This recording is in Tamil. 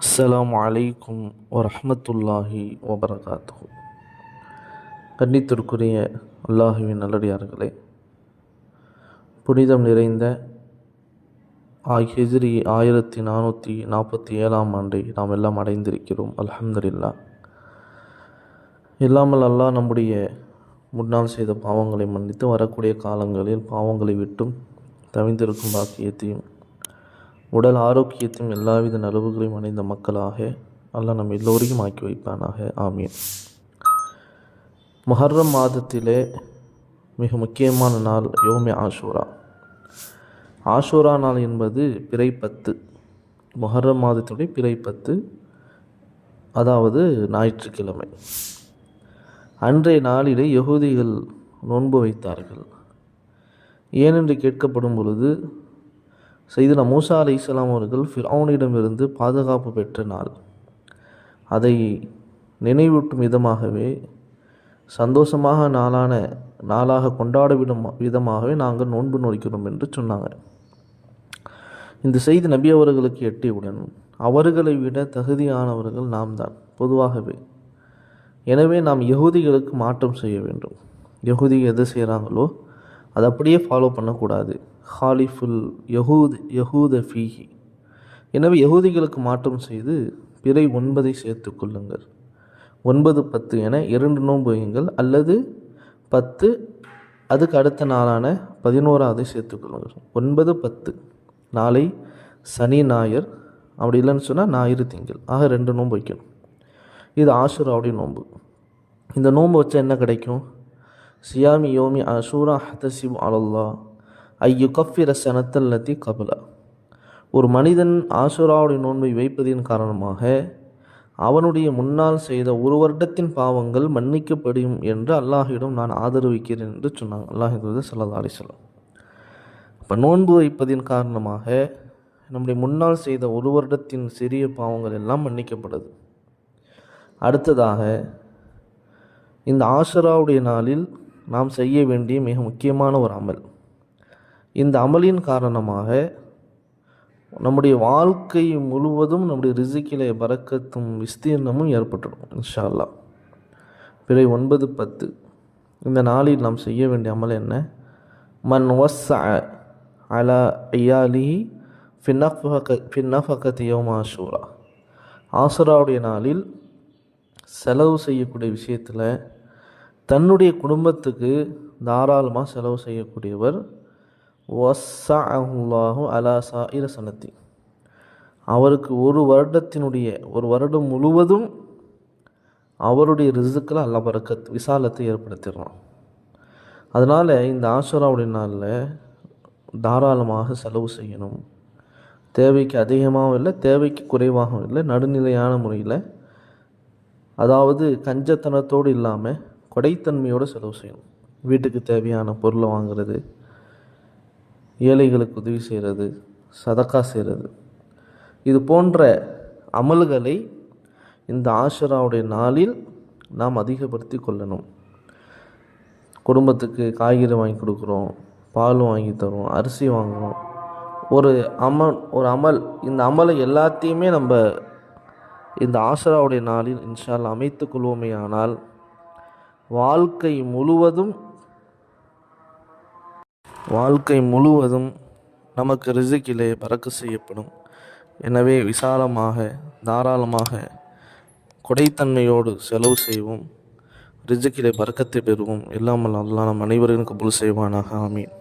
அஸ்ஸலாமு அலைக்கும் வரஹ்மத்துல்லாஹி வபரகாத்துஹு. கண்ணியத்திற்குரிய அல்லாஹுவின் நல்லடியார்களே, புனிதம் நிறைந்த ஹிஜ்ரி 1447 ஆண்டை நாம் எல்லாம் அடைந்திருக்கிறோம். அல்ஹம்துலில்லாஹ். இல்லாமல் அல்லாஹ் நம்முடைய முன்னால் செய்த பாவங்களை மன்னித்து வரக்கூடிய காலங்களில் பாவங்களை விட்டும் தவிந்திருக்கும் பாக்கியத்தையும் உடல் ஆரோக்கியத்தையும் எல்லாவித நலவுகளையும் அடைந்த மக்களாக அல்லாஹ் நம்ம எல்லோரையும் ஆக்கி வைப்பானாக. ஆமீன். முஹர்ரம் மாதத்திலே மிக முக்கியமான நாள் யோமே ஆஷூரா. ஆஷூரா நாள் என்பது பிறை 10, முஹர்ரம் மாதத்துடைய பிறை 10, அதாவது ஞாயிற்றுக்கிழமை. அன்றைய நாளிலே யகூதிகள் நோன்பு வைத்தார்கள். ஏனென்று கேட்கப்படும் பொழுது, சையதுனா மூசா அலைஹிஸ்ஸலாம் அவர்கள் ஃபிர்அவுனிடமிருந்து பாதுகாப்பு பெற்ற நாள். அதை நினைவூட்டும் விதமாகவே, சந்தோஷமாக நாளாக கொண்டாடும் விதமாகவே நாங்கள் நோன்பு நோக்கிறோம் என்று சொன்னாங்க. இந்த செய்தி நபி அவர்களுக்கு எட்டியவுடன் அவர்களை விட தகுதியானவர்கள் நாம் தான் பொதுவாகவே. எனவே நாம் யகூதிகளுக்கு மாற்றம் செய்ய வேண்டும். யகூதி எது செய்கிறாங்களோ அதை அப்படியே ஃபாலோ பண்ணக்கூடாது. ஹாலிஃபுல் யஹூத ஃபீஹி. எனவே யகூதிகளுக்கு மாற்றம் செய்து பிறை 9 சேர்த்து கொள்ளுங்கள். 9, 10 என 2 நோன்பு வையுங்கள். அல்லது 10 அதுக்கு அடுத்த நாளான 11வது சேர்த்துக்கொள்ளுங்கள். 9, 10 நாளை சனி ஞாயிறு, அப்படி இல்லைன்னு சொன்னால் ஞாயிறு திங்கள், ஆக 2 நோன்பு வைக்கணும். இது ஆஷூராவுடைய நோன்பு. இந்த நோன்பு வச்சா என்ன கிடைக்கும்? சியாமி யோமி ஆஷூரா ஹதசிபு அலல்லாஹ் ஐயு கஃபிர சனத்தல்லத்தி கபலா. ஒரு மனிதன் ஆஷூராவுடைய நோன்பை வைப்பதின் காரணமாக அவனுடைய முன்னால் செய்த ஒரு வருடத்தின் பாவங்கள் மன்னிக்கப்படும் என்று அல்லாஹிடம் நான் ஆதரவிக்கிறேன் என்று சொன்னாங்க அல்லாஹ் ஸல்லல்லாஹு அலைஹி வஸல்லம். இப்போ நோன்பு வைப்பதின் காரணமாக நம்முடைய முன்னால் செய்த ஒரு வருடத்தின் சிறிய பாவங்கள் எல்லாம் மன்னிக்கப்படுது. அடுத்ததாக, இந்த ஆஷூராவுடைய நாளில் நாம் செய்ய வேண்டிய மிக முக்கியமான ஒரு அமல். இந்த அமலின் காரணமாக நம்முடைய வாழ்க்கை முழுவதும் நம்முடைய ரிஸிக்கிலே பரக்கத்தும் விஸ்தீர்ணமும் ஏற்பட்டுடும் இன்ஷா அல்லாஹ். பிறை 9, 10 இந்த நாளில் நாம் செய்ய வேண்டிய அமல் என்ன? மன் வஸ்ஸஅ அலா ஐயாலிஹி ஃபின்னஃபகத்தி யௌம ஆஷூரா. ஆஷூராவுடைய நாளில் செலவு செய்யக்கூடிய விஷயத்தில் தன்னுடைய குடும்பத்துக்கு தாராளமாக செலவு செய்யக்கூடியவர் வஸ்ஸஅஹுல்லாஹு அலா சாயிர சனத்தி. அவருக்கு ஒரு வருடம் முழுவதும் அவருடைய ரிஸ்கில் அல்லாஹ் பரக்கத் விசாலத்தை ஏற்படுத்திடுறான். அதனால் இந்த ஆஷூராவுடைய நாளில் தாராளமாக செலவு செய்யணும். தேவைக்கு அதிகமாகவும் இல்லை, தேவைக்கு குறைவாகவும் இல்லை, நடுநிலையான முறையில், அதாவது கஞ்சத்தனத்தோடு இல்லாமல் கொடைத்தன்மையோடு செலவு செய்யணும். வீட்டுக்கு தேவையான பொருளை வாங்குறது, ஏழைகளுக்கு உதவி செய்கிறது, சதக்கா செய்கிறது, இது போன்ற அமல்களை இந்த ஆஷூராவுடைய நாளில் நாம் அதிகப்படுத்தி கொள்ளணும். குடும்பத்துக்கு காய்கறி வாங்கி கொடுக்குறோம், பால் வாங்கி தரோம், அரிசி வாங்குகிறோம், ஒரு அமல் இந்த அமலை எல்லாத்தையுமே நம்ம இந்த ஆஷூராவுடைய நாளில் இன்ஷா அல்லாஹ் அமைத்து கொள்வோமே ஆனால் வாழ்க்கை முழுவதும் நமக்கு ரிஸிக்கிலே பரக்கத் செய்யப்படும். எனவே விசாலமாக தாராளமாக கொடைத்தன்மையோடு செலவு செய்வோம், ரிஸிக்கிலே பரக்கத்தை பெறுவோம். இல்லாமல் அல்லாஹ் நம் அனைவரையும் கபூல் செய்வானாக. ஆமீன்.